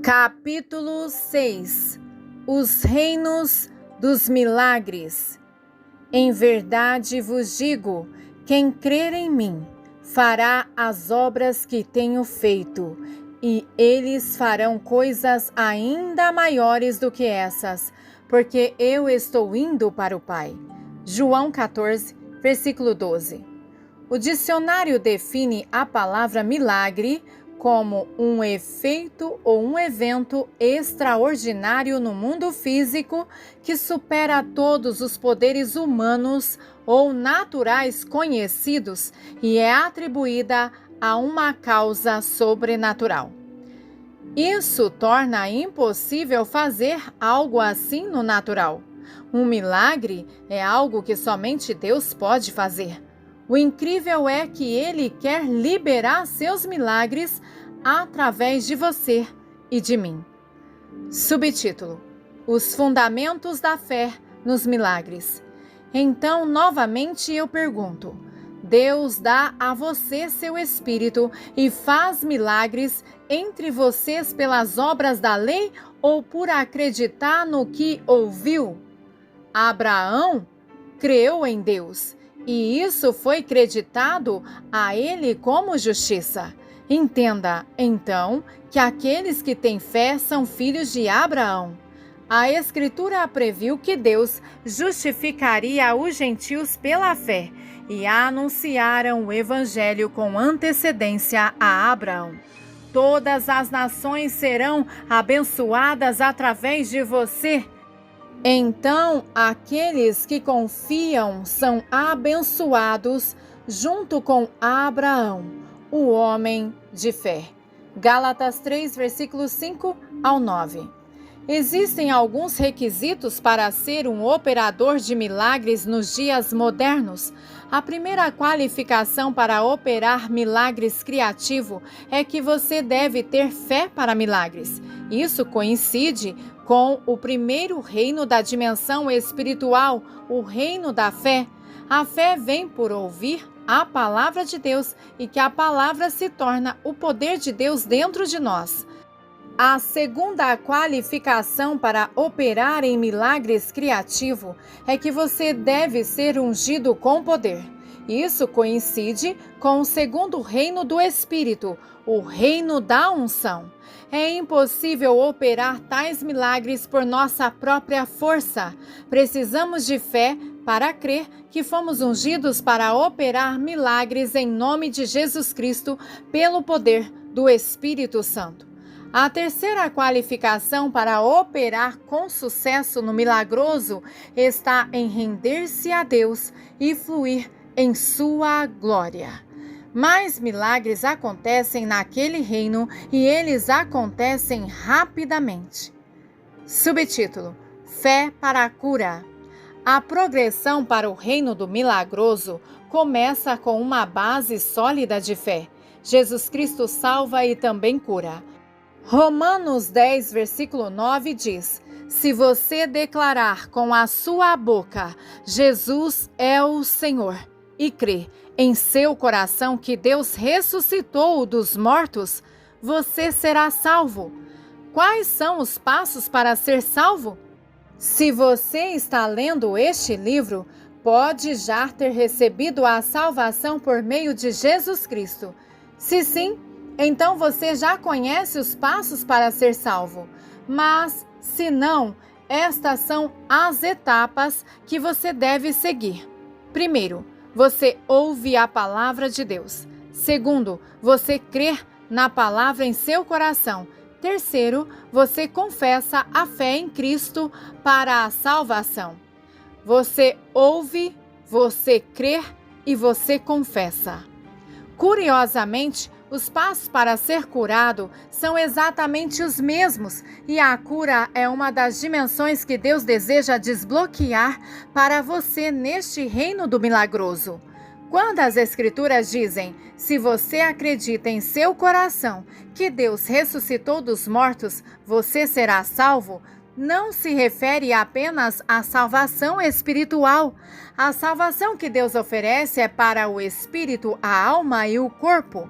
Capítulo 6. Os reinos dos milagres. Em verdade vos digo, quem crer em mim, fará as obras que tenho feito, e eles farão coisas ainda maiores do que essas, porque eu estou indo para o Pai. João 14, versículo 12. O dicionário define a palavra milagre como um efeito ou um evento extraordinário no mundo físico que supera todos os poderes humanos ou naturais conhecidos e é atribuída a uma causa sobrenatural. Isso torna impossível fazer algo assim no natural. Um milagre é algo que somente Deus pode fazer. O incrível é que Ele quer liberar seus milagres através de você e de mim. Subtítulo: Os fundamentos da fé nos milagres. Então, novamente eu pergunto: Deus dá a você seu Espírito e faz milagres entre vocês pelas obras da lei ou por acreditar no que ouviu? Abraão creu em Deus e isso foi creditado a ele como justiça. Entenda, então, que aqueles que têm fé são filhos de Abraão. A Escritura previu que Deus justificaria os gentios pela fé e anunciaram o Evangelho com antecedência a Abraão. Todas as nações serão abençoadas através de você. Então, aqueles que confiam são abençoados junto com Abraão, o homem de fé. Gálatas 3, versículos 5 ao 9. Existem alguns requisitos para ser um operador de milagres nos dias modernos. A primeira qualificação para operar milagres criativo é que você deve ter fé para milagres. Isso coincide com o primeiro reino da dimensão espiritual, o reino da fé. A fé vem por ouvir a palavra de Deus e que a palavra se torna o poder de Deus dentro de nós. A segunda qualificação para operar em milagres criativo é que você deve ser ungido com poder. Isso coincide com o segundo reino do Espírito, o reino da unção. É impossível operar tais milagres por nossa própria força. Precisamos de fé para crer que fomos ungidos para operar milagres em nome de Jesus Cristo pelo poder do Espírito Santo. A terceira qualificação para operar com sucesso no milagroso está em render-se a Deus e fluir em sua glória. Mais milagres acontecem naquele reino e eles acontecem rapidamente. Subtítulo: Fé para a cura. A progressão para o reino do milagroso começa com uma base sólida de fé. Jesus Cristo salva e também cura. Romanos 10, versículo 9 diz: Se você declarar com a sua boca Jesus é o Senhor e crer em seu coração que Deus ressuscitou dos mortos, você será salvo. Quais são os passos para ser salvo? Se você está lendo este livro, pode já ter recebido a salvação por meio de Jesus Cristo. Se sim, então você já conhece os passos para ser salvo. Mas, se não, estas são as etapas que você deve seguir. Primeiro, você ouve a palavra de Deus. Segundo, você crê na palavra em seu coração. Terceiro, você confessa a fé em Cristo para a salvação. Você ouve, você crê e você confessa. Curiosamente, os passos para ser curado são exatamente os mesmos e a cura é uma das dimensões que Deus deseja desbloquear para você neste reino do milagroso. Quando as Escrituras dizem, se você acredita em seu coração que Deus ressuscitou dos mortos, você será salvo, não se refere apenas à salvação espiritual. A salvação que Deus oferece é para o espírito, a alma e o corpo.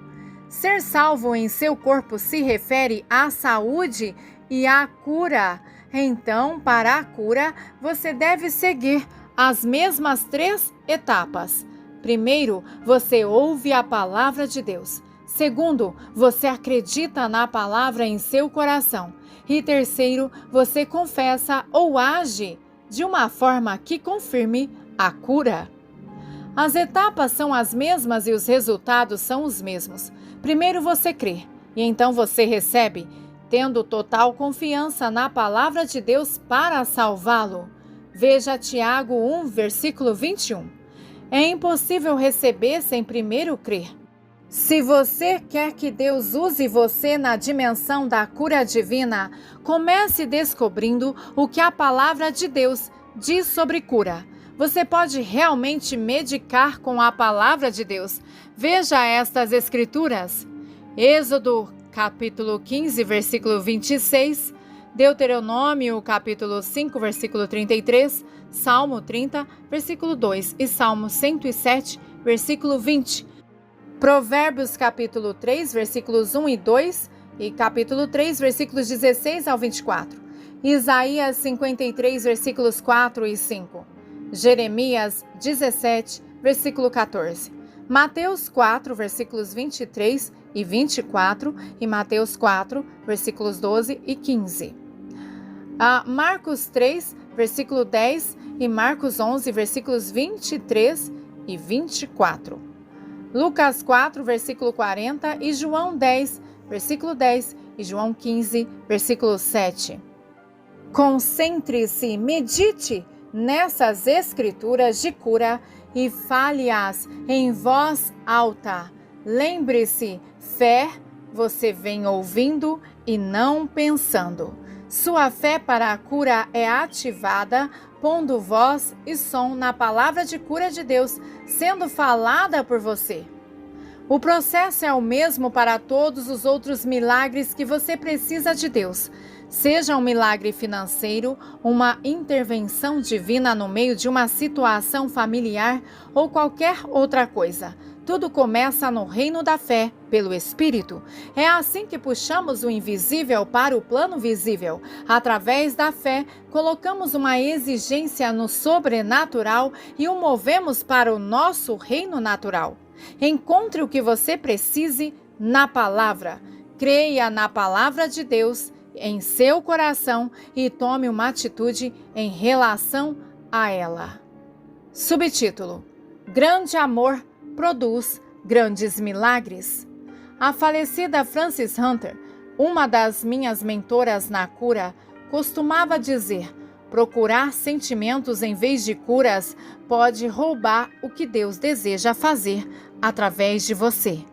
Ser salvo em seu corpo se refere à saúde e à cura. Então, para a cura, você deve seguir as mesmas 3 etapas. Primeiro, você ouve a palavra de Deus. Segundo, você acredita na palavra em seu coração. E terceiro, você confessa ou age de uma forma que confirme a cura. As etapas são as mesmas e os resultados são os mesmos. Primeiro você crê, e então você recebe, tendo total confiança na palavra de Deus para salvá-lo. Veja Tiago 1, versículo 21. É impossível receber sem primeiro crer. Se você quer que Deus use você na dimensão da cura divina, comece descobrindo o que a palavra de Deus diz sobre cura. Você pode realmente medicar com a palavra de Deus. Veja estas escrituras. Êxodo, capítulo 15, versículo 26. Deuteronômio, capítulo 5, versículo 33. Salmo 30, versículo 2. E Salmo 107, versículo 20. Provérbios, capítulo 3, versículos 1 e 2. E capítulo 3, versículos 16 ao 24. Isaías 53, versículos 4 e 5. Jeremias 17, versículo 14. Mateus 4, versículos 23 e 24 e Mateus 4, versículos 12 e 15. Marcos 3, versículo 10 e Marcos 11, versículos 23 e 24. Lucas 4, versículo 40 e João 10, versículo 10 e João 15, versículo 7. Concentre-se, medite nessas escrituras de cura e fale-as em voz alta. Lembre-se, fé você vem ouvindo e não pensando. Sua fé para a cura é ativada pondo voz e som na palavra de cura de Deus sendo falada por você. O processo é o mesmo para todos os outros milagres que você precisa de Deus. Seja um milagre financeiro, uma intervenção divina no meio de uma situação familiar ou qualquer outra coisa. Tudo começa no reino da fé, pelo Espírito. É assim que puxamos o invisível para o plano visível. Através da fé, colocamos uma exigência no sobrenatural e o movemos para o nosso reino natural. Encontre o que você precise na palavra. Creia na palavra de Deus em seu coração e tome uma atitude em relação a ela. Subtítulo: Grande amor produz grandes milagres. A falecida Frances Hunter, uma das minhas mentoras na cura, costumava dizer: procurar sentimentos em vez de curas pode roubar o que Deus deseja fazer através de você.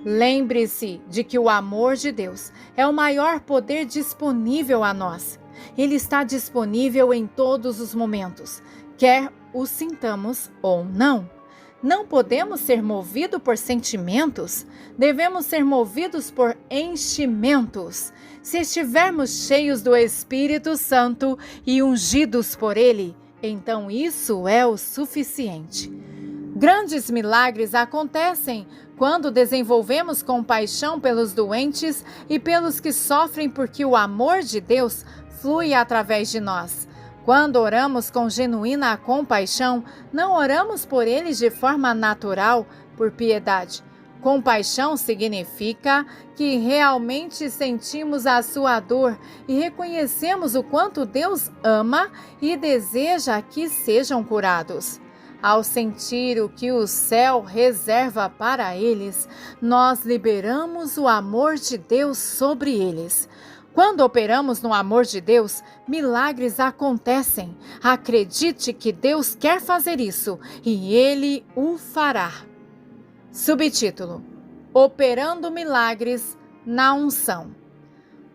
Lembre-se de que o amor de Deus é o maior poder disponível a nós. Ele está disponível em todos os momentos, quer o sintamos ou não. Não podemos ser movidos por sentimentos, devemos ser movidos por enchimentos. Se estivermos cheios do Espírito Santo e ungidos por Ele, então isso é o suficiente. Grandes milagres acontecem quando desenvolvemos compaixão pelos doentes e pelos que sofrem, porque o amor de Deus flui através de nós. Quando oramos com genuína compaixão, não oramos por eles de forma natural, por piedade. Compaixão significa que realmente sentimos a sua dor e reconhecemos o quanto Deus ama e deseja que sejam curados. Ao sentir o que o céu reserva para eles, nós liberamos o amor de Deus sobre eles. Quando operamos no amor de Deus, milagres acontecem. Acredite que Deus quer fazer isso e Ele o fará. Subtítulo: Operando milagres na unção.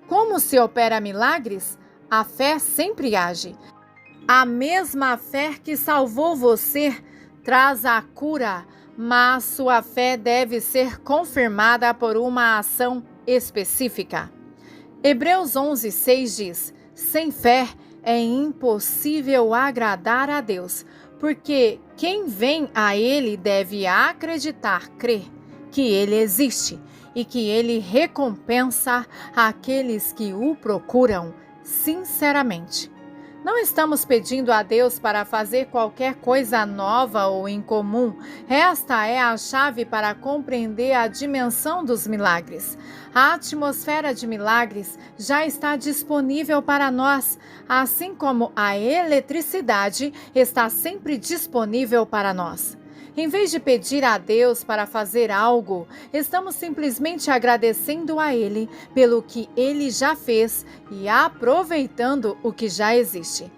Como se opera milagres? A fé sempre age. A mesma fé que salvou você traz a cura, mas sua fé deve ser confirmada por uma ação específica. Hebreus 11:6 diz: sem fé é impossível agradar a Deus, porque quem vem a Ele deve acreditar, crer que Ele existe e que Ele recompensa aqueles que o procuram sinceramente. Não estamos pedindo a Deus para fazer qualquer coisa nova ou incomum. Esta é a chave para compreender a dimensão dos milagres. A atmosfera de milagres já está disponível para nós, assim como a eletricidade está sempre disponível para nós. Em vez de pedir a Deus para fazer algo, estamos simplesmente agradecendo a Ele pelo que Ele já fez e aproveitando o que já existe.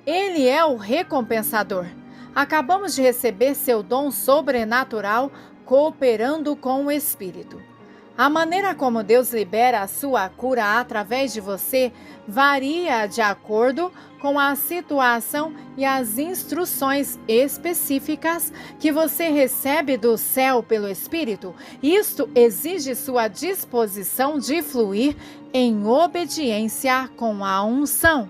Ele é o recompensador. Acabamos de receber seu dom sobrenatural cooperando com o Espírito. A maneira como Deus libera a sua cura através de você varia de acordo com a situação e as instruções específicas que você recebe do céu pelo Espírito. Isto exige sua disposição de fluir em obediência com a unção.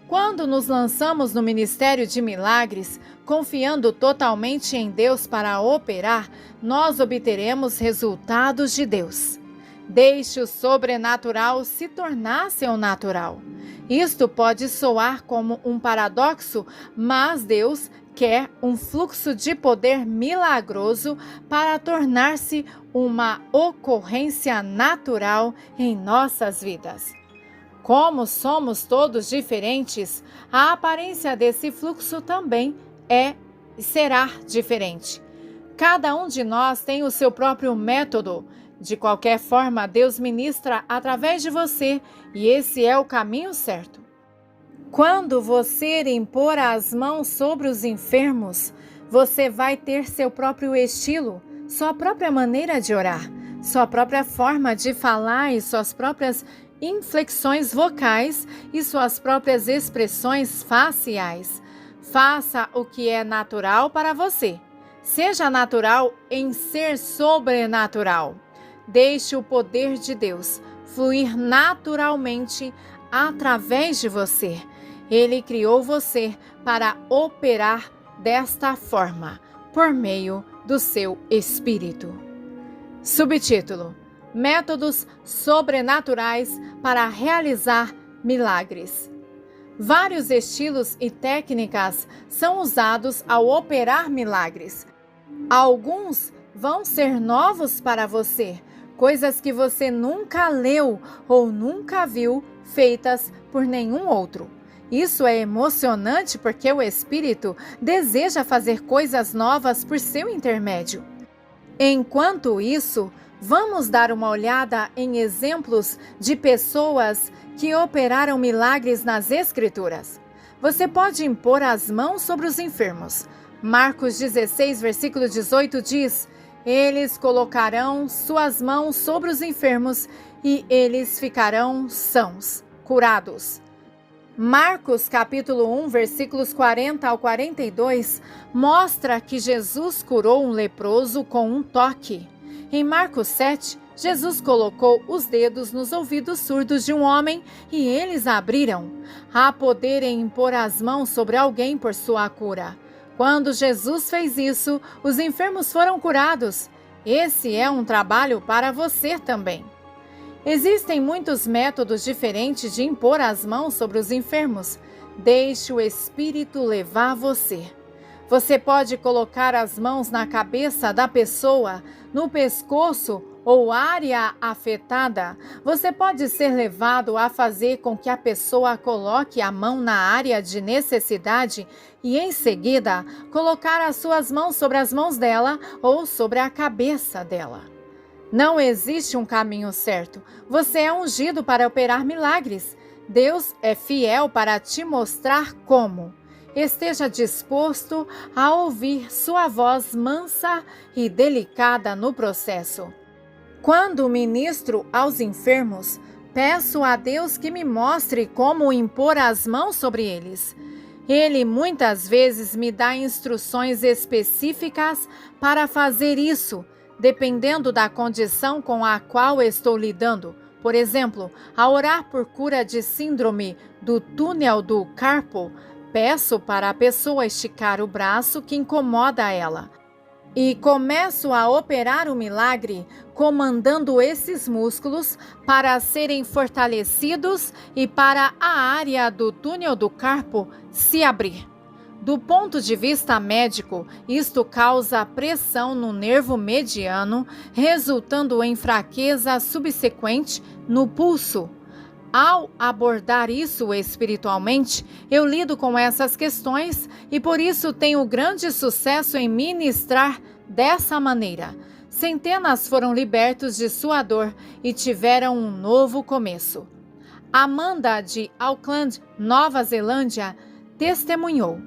Quando nos lançamos no ministério de milagres, confiando totalmente em Deus para operar, nós obteremos resultados de Deus. Deixe o sobrenatural se tornar seu natural. Isto pode soar como um paradoxo, mas Deus quer um fluxo de poder milagroso para tornar-se uma ocorrência natural em nossas vidas. Como somos todos diferentes, a aparência desse fluxo também será diferente. Cada um de nós tem o seu próprio método. De qualquer forma, Deus ministra através de você e esse é o caminho certo. Quando você impor as mãos sobre os enfermos, você vai ter seu próprio estilo, sua própria maneira de orar, sua própria forma de falar e suas próprias inflexões vocais e suas próprias expressões faciais. Faça o que é natural para você. Seja natural em ser sobrenatural. Deixe o poder de Deus fluir naturalmente através de você. Ele criou você para operar desta forma, por meio do seu Espírito. Subtítulo: Métodos sobrenaturais para realizar milagres. Vários estilos e técnicas são usados ao operar milagres. Alguns vão ser novos para você, coisas que você nunca leu ou nunca viu feitas por nenhum outro. Isso é emocionante porque o Espírito deseja fazer coisas novas por seu intermédio. Enquanto isso, vamos dar uma olhada em exemplos de pessoas que operaram milagres nas Escrituras. Você pode impor as mãos sobre os enfermos. Marcos 16, versículo 18 diz: Eles colocarão suas mãos sobre os enfermos e eles ficarão sãos, curados. Marcos capítulo 1, versículos 40 ao 42, mostra que Jesus curou um leproso com um toque. Em Marcos 7, Jesus colocou os dedos nos ouvidos surdos de um homem e eles abriram. Há poder em impor as mãos sobre alguém por sua cura. Quando Jesus fez isso, os enfermos foram curados. Esse é um trabalho para você também. Existem muitos métodos diferentes de impor as mãos sobre os enfermos. Deixe o Espírito levar você. Você pode colocar as mãos na cabeça da pessoa, no pescoço ou área afetada. Você pode ser levado a fazer com que a pessoa coloque a mão na área de necessidade e, em seguida, colocar as suas mãos sobre as mãos dela ou sobre a cabeça dela. Não existe um caminho certo. Você é ungido para operar milagres. Deus é fiel para te mostrar como. Esteja disposto a ouvir sua voz mansa e delicada no processo. Quando ministro aos enfermos, peço a Deus que me mostre como impor as mãos sobre eles. Ele muitas vezes me dá instruções específicas para fazer isso, dependendo da condição com a qual estou lidando. Por exemplo, ao orar por cura de síndrome do túnel do carpo, peço para a pessoa esticar o braço que incomoda ela. e começo a operar o milagre, comandando esses músculos para serem fortalecidos e para a área do túnel do carpo se abrir. Do ponto de vista médico, isto causa pressão no nervo mediano, resultando em fraqueza subsequente no pulso. Ao abordar isso espiritualmente, eu lido com essas questões e por isso tenho grande sucesso em ministrar dessa maneira. Centenas foram libertos de sua dor e tiveram um novo começo. Amanda de Auckland, Nova Zelândia, testemunhou: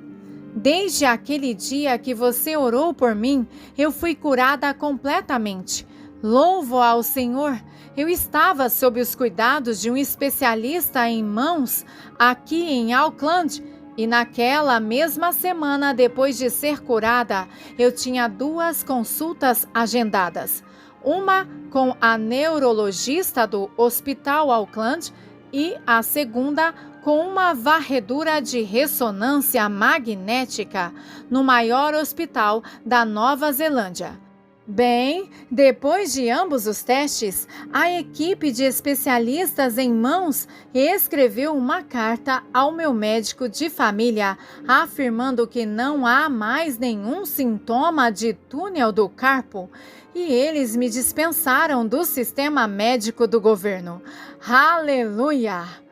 desde aquele dia que você orou por mim, eu fui curada completamente. Louvo ao Senhor! Eu estava sob os cuidados de um especialista em mãos aqui em Auckland e naquela mesma semana depois de ser curada, eu tinha 2 consultas agendadas. Uma com a neurologista do Hospital Auckland e a segunda com uma varredura de ressonância magnética no maior hospital da Nova Zelândia. Bem, depois de ambos os testes, a equipe de especialistas em mãos escreveu uma carta ao meu médico de família afirmando que não há mais nenhum sintoma de túnel do carpo e eles me dispensaram do sistema médico do governo. Aleluia!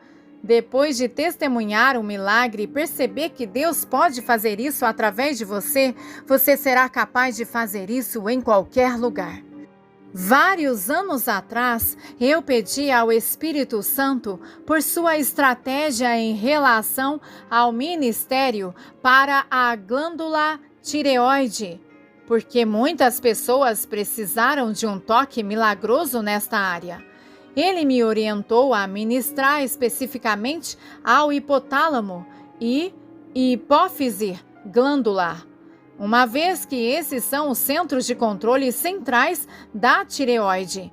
Depois de testemunhar um milagre e perceber que Deus pode fazer isso através de você, você será capaz de fazer isso em qualquer lugar. Vários anos atrás, eu pedi ao Espírito Santo por sua estratégia em relação ao ministério para a glândula tireoide, porque muitas pessoas precisaram de um toque milagroso nesta área. Ele me orientou a ministrar especificamente ao hipotálamo e hipófise glandular, uma vez que esses são os centros de controle centrais da tireoide.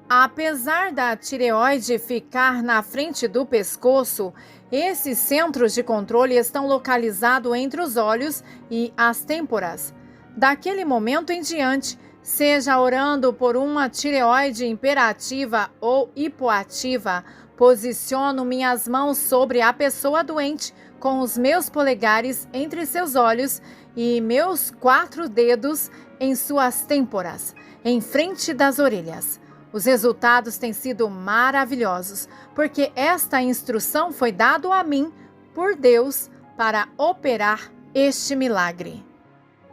Apesar da tireoide ficar na frente do pescoço, esses centros de controle estão localizados entre os olhos e as têmporas. Daquele momento em diante, seja orando por uma tireoide imperativa ou hipoativa, posiciono minhas mãos sobre a pessoa doente com os meus polegares entre seus olhos e meus 4 dedos em suas têmporas, em frente das orelhas. Os resultados têm sido maravilhosos, porque esta instrução foi dada a mim por Deus para operar este milagre.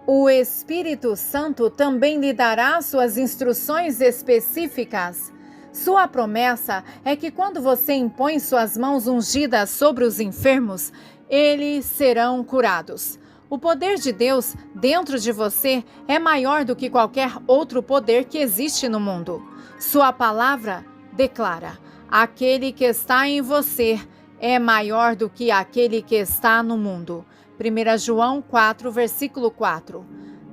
O Espírito Santo também lhe dará suas instruções específicas. Sua promessa é que quando você impõe suas mãos ungidas sobre os enfermos, eles serão curados. O poder de Deus dentro de você é maior do que qualquer outro poder que existe no mundo. Sua palavra declara: aquele que está em você é maior do que aquele que está no mundo. 1 João 4, versículo 4.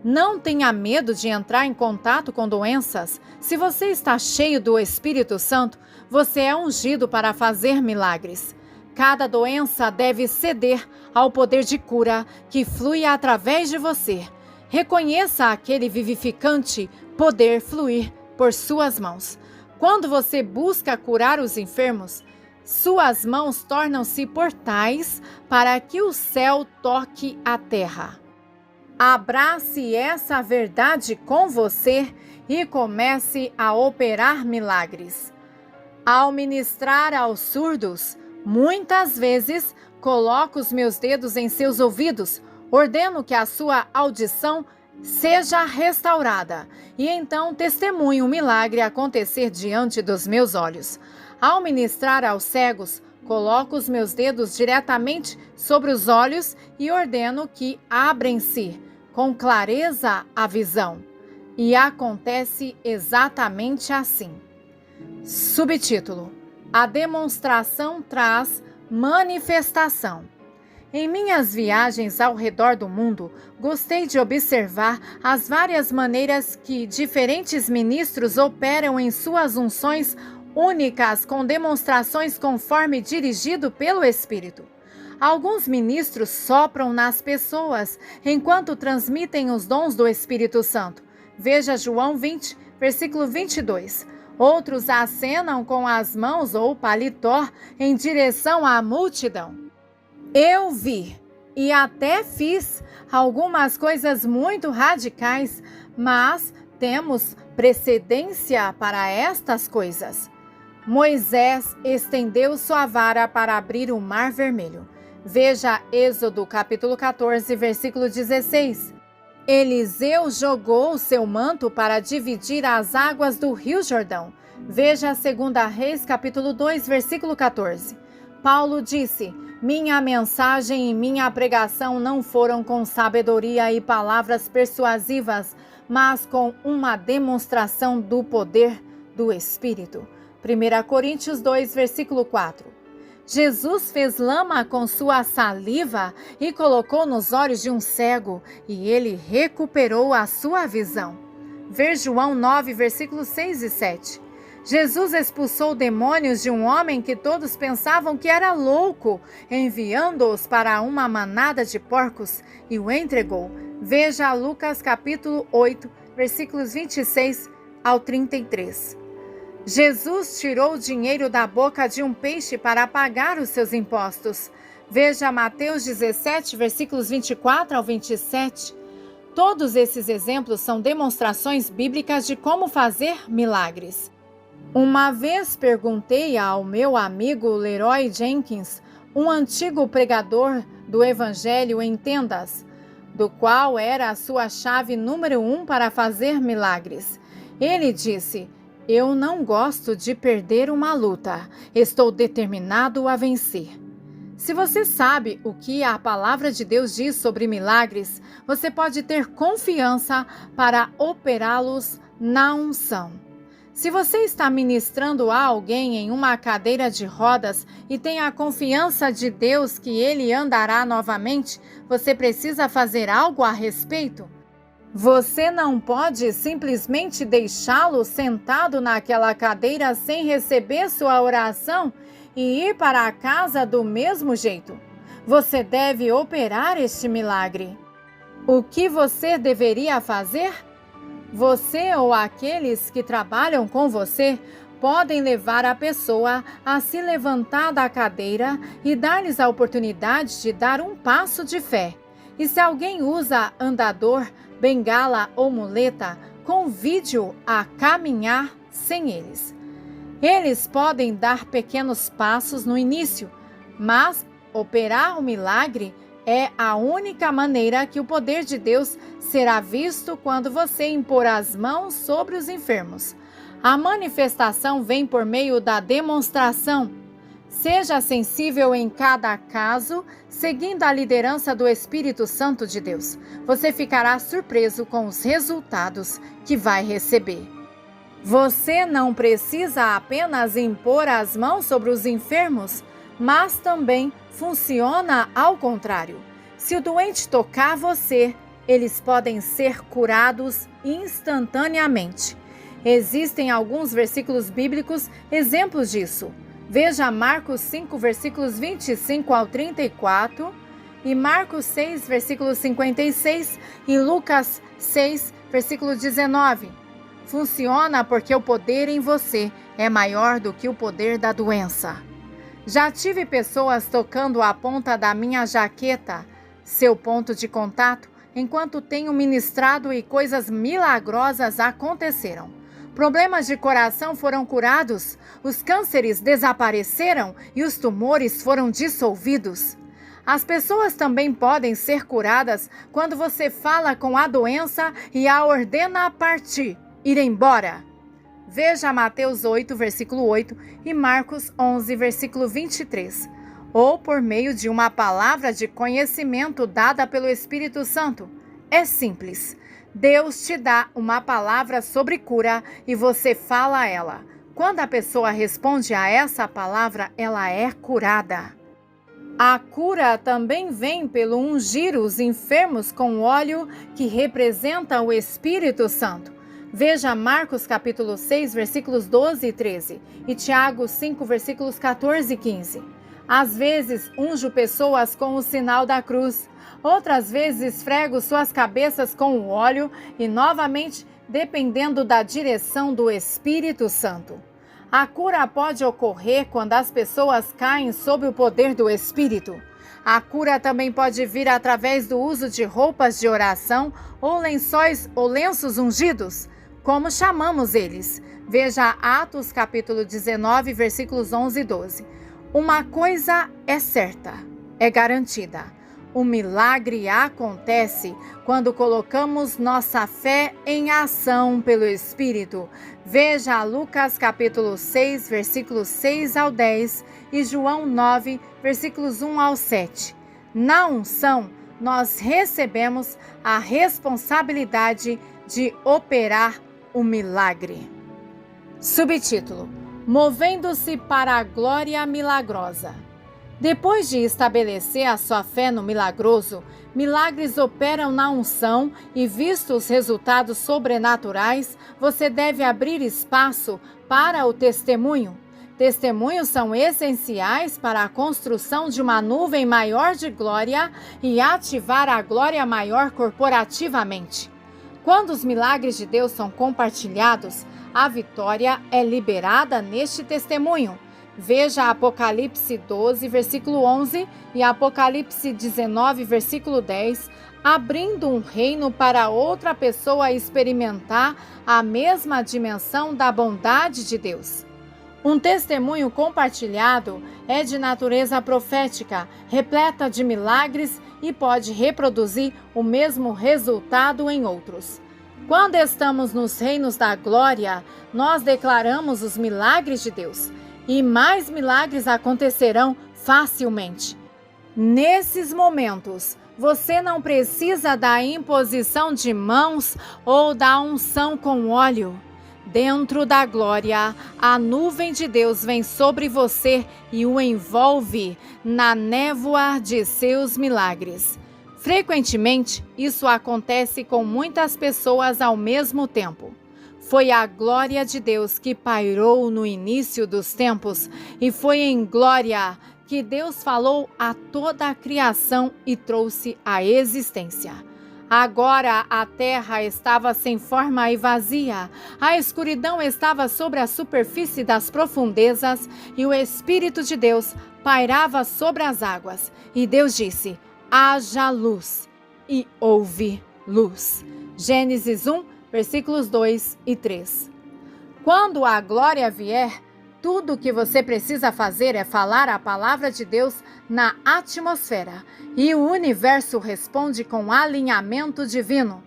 Não tenha medo de entrar em contato com doenças. Se você está cheio do Espírito Santo, você é ungido para fazer milagres. Cada doença deve ceder ao poder de cura que flui através de você. Reconheça aquele vivificante poder fluir por suas mãos. Quando você busca curar os enfermos, suas mãos tornam-se portais para que o céu toque a terra. Abrace essa verdade com você e comece a operar milagres. Ao ministrar aos surdos, muitas vezes coloco os meus dedos em seus ouvidos, ordeno que a sua audição seja restaurada e então testemunho o milagre acontecer diante dos meus olhos. Ao ministrar aos cegos, coloco os meus dedos diretamente sobre os olhos e ordeno que abrem-se com clareza a visão. E acontece exatamente assim. Subtítulo: a demonstração traz manifestação. Em minhas viagens ao redor do mundo, gostei de observar as várias maneiras que diferentes ministros operam em suas unções únicas com demonstrações conforme dirigido pelo Espírito. Alguns ministros sopram nas pessoas enquanto transmitem os dons do Espírito Santo. Veja João 20, versículo 22. Outros acenam com as mãos ou paletó em direção à multidão. Eu vi e até fiz algumas coisas muito radicais, mas temos precedência para estas coisas. Moisés estendeu sua vara para abrir o Mar Vermelho. Veja Êxodo capítulo 14, versículo 16. Eliseu jogou seu manto para dividir as águas do Rio Jordão. Veja 2 Reis capítulo 2, versículo 14. Paulo disse: minha mensagem e minha pregação não foram com sabedoria e palavras persuasivas, mas com uma demonstração do poder do Espírito. 1 Coríntios 2, versículo 4. Jesus fez lama com sua saliva e colocou nos olhos de um cego, e ele recuperou a sua visão. Ver João 9, versículos 6 e 7. Jesus expulsou demônios de um homem que todos pensavam que era louco, enviando-os para uma manada de porcos, e o entregou. Veja Lucas capítulo 8, versículos 26 ao 33. Jesus tirou o dinheiro da boca de um peixe para pagar os seus impostos. Veja Mateus 17, versículos 24 ao 27. Todos esses exemplos são demonstrações bíblicas de como fazer milagres. Uma vez perguntei ao meu amigo Leroy Jenkins, um antigo pregador do Evangelho em tendas, do qual era a sua chave número 1 para fazer milagres. Ele disse: eu não gosto de perder uma luta, estou determinado a vencer. Se você sabe o que a palavra de Deus diz sobre milagres, você pode ter confiança para operá-los na unção. Se você está ministrando a alguém em uma cadeira de rodas e tem a confiança de Deus que ele andará novamente, você precisa fazer algo a respeito? Você não pode simplesmente deixá-lo sentado naquela cadeira sem receber sua oração e ir para casa do mesmo jeito. Você deve operar este milagre. O que você deveria fazer? Você ou aqueles que trabalham com você podem levar a pessoa a se levantar da cadeira e dar-lhes a oportunidade de dar um passo de fé. E se alguém usa andador, bengala ou muleta, convide-o a caminhar sem eles. Eles podem dar pequenos passos no início, mas operar o milagre é a única maneira que o poder de Deus será visto quando você impor as mãos sobre os enfermos. A manifestação vem por meio da demonstração. Seja sensível em cada caso, seguindo a liderança do Espírito Santo de Deus. Você ficará surpreso com os resultados que vai receber. Você não precisa apenas impor as mãos sobre os enfermos, mas também funciona ao contrário. Se o doente tocar você, eles podem ser curados instantaneamente. Existem alguns versículos bíblicos exemplos disso. Veja Marcos 5, versículos 25 ao 34, e Marcos 6, versículo 56, e Lucas 6, versículo 19. Funciona porque o poder em você é maior do que o poder da doença. Já tive pessoas tocando a ponta da minha jaqueta, seu ponto de contato, enquanto tenho ministrado e coisas milagrosas aconteceram. Problemas de coração foram curados, os cânceres desapareceram e os tumores foram dissolvidos. As pessoas também podem ser curadas quando você fala com a doença e a ordena a partir, ir embora. Veja Mateus 8, versículo 8 e Marcos 11, versículo 23. Ou por meio de uma palavra de conhecimento dada pelo Espírito Santo. É simples. Deus te dá uma palavra sobre cura e você fala ela. Quando a pessoa responde a essa palavra, ela é curada. A cura também vem pelo ungir os enfermos com óleo que representa o Espírito Santo. Veja Marcos capítulo 6, versículos 12 e 13 e Tiago 5, versículos 14 e 15. Às vezes, unjo pessoas com o sinal da cruz. Outras vezes, esfrego suas cabeças com o óleo e, novamente, dependendo da direção do Espírito Santo. A cura pode ocorrer quando as pessoas caem sob o poder do Espírito. A cura também pode vir através do uso de roupas de oração ou lençóis ou lenços ungidos, como chamamos eles. Veja Atos capítulo 19, versículos 11 e 12. Uma coisa é certa, é garantida. O milagre acontece quando colocamos nossa fé em ação pelo Espírito. Veja Lucas capítulo 6, versículos 6 ao 10 e João 9, versículos 1 ao 7. Na unção, nós recebemos a responsabilidade de operar o milagre. Subtítulo: Movendo-se para a glória milagrosa. Depois de estabelecer a sua fé no milagroso, milagres operam na unção e, vistos os resultados sobrenaturais, você deve abrir espaço para o testemunho. Testemunhos são essenciais para a construção de uma nuvem maior de glória e ativar a glória maior corporativamente. Quando os milagres de Deus são compartilhados, a vitória é liberada neste testemunho. Veja Apocalipse 12, versículo 11 e Apocalipse 19, versículo 10, abrindo um reino para outra pessoa experimentar a mesma dimensão da bondade de Deus. Um testemunho compartilhado é de natureza profética, repleta de milagres e pode reproduzir o mesmo resultado em outros. Quando estamos nos reinos da glória, nós declaramos os milagres de Deus. E mais milagres acontecerão facilmente. Nesses momentos, você não precisa da imposição de mãos ou da unção com óleo. Dentro da glória, a nuvem de Deus vem sobre você e o envolve na névoa de seus milagres. Frequentemente, isso acontece com muitas pessoas ao mesmo tempo. Foi a glória de Deus que pairou no início dos tempos, e foi em glória que Deus falou a toda a criação e trouxe à existência. Agora a terra estava sem forma e vazia, a escuridão estava sobre a superfície das profundezas, e o Espírito de Deus pairava sobre as águas. E Deus disse: haja luz, e houve luz. Gênesis 1, versículos 2 e 3. Quando a glória vier, tudo o que você precisa fazer é falar a palavra de Deus na atmosfera, e o universo responde com alinhamento divino.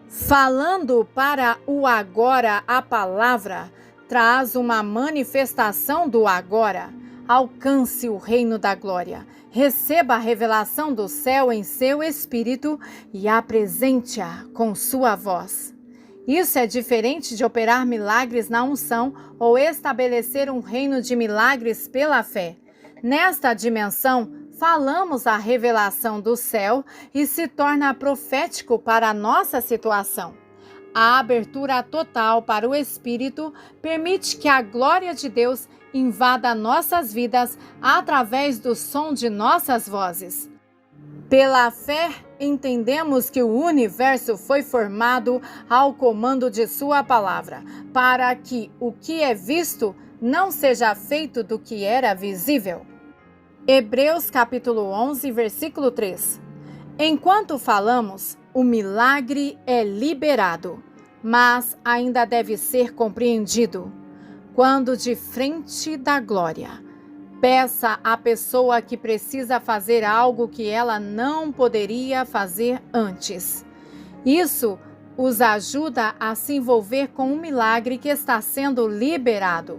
Falando para o agora a palavra, traz uma manifestação do agora. Alcance o reino da glória. Receba a revelação do céu em seu espírito e apresente-a com sua voz. Isso é diferente de operar milagres na unção ou estabelecer um reino de milagres pela fé. Nesta dimensão, falamos a revelação do céu e se torna profético para a nossa situação. A abertura total para o Espírito permite que a glória de Deus invada nossas vidas através do som de nossas vozes. Pela fé, entendemos que o universo foi formado ao comando de sua palavra, para que o que é visto não seja feito do que era visível. Hebreus capítulo 11, versículo 3. Enquanto falamos, o milagre é liberado, mas ainda deve ser compreendido. Quando de frente da glória, peça à pessoa que precisa fazer algo que ela não poderia fazer antes. Isso os ajuda a se envolver com um milagre que está sendo liberado.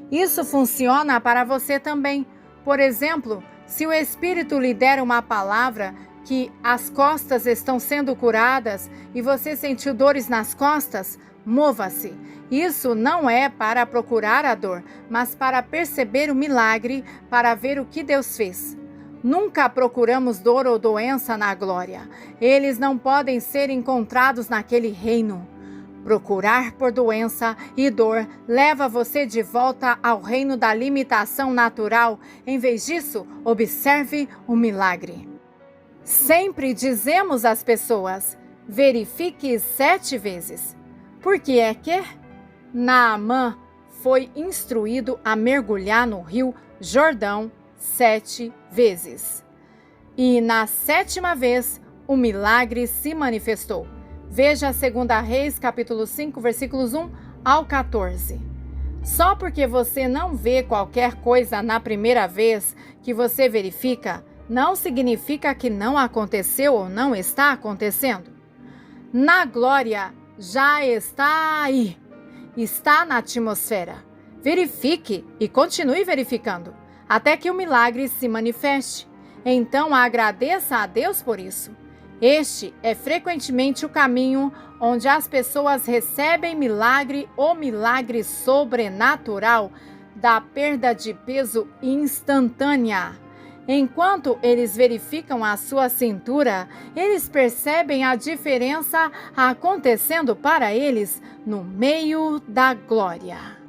Isso funciona para você também. Por exemplo, se o Espírito lhe der uma palavra que as costas estão sendo curadas e você sentiu dores nas costas, mova-se. Isso não é para procurar a dor, mas para perceber o milagre, para ver o que Deus fez. Nunca procuramos dor ou doença na glória. Eles não podem ser encontrados naquele reino. Procurar por doença e dor leva você de volta ao reino da limitação natural. Em vez disso, observe o milagre. Sempre dizemos às pessoas: verifique 7 vezes. Por que é que Naamã foi instruído a mergulhar no rio Jordão 7 vezes. E na 7ª vez, o milagre se manifestou. Veja 2 Reis, capítulo 5, versículos 1 ao 14. Só porque você não vê qualquer coisa na primeira vez que você verifica, não significa que não aconteceu ou não está acontecendo. Na glória, já está aí. Está na atmosfera. Verifique e continue verificando, até que o milagre se manifeste. Então agradeça a Deus por isso. Este é frequentemente o caminho onde as pessoas recebem milagre ou milagre sobrenatural da perda de peso instantânea. Enquanto eles verificam a sua cintura, eles percebem a diferença acontecendo para eles no meio da glória.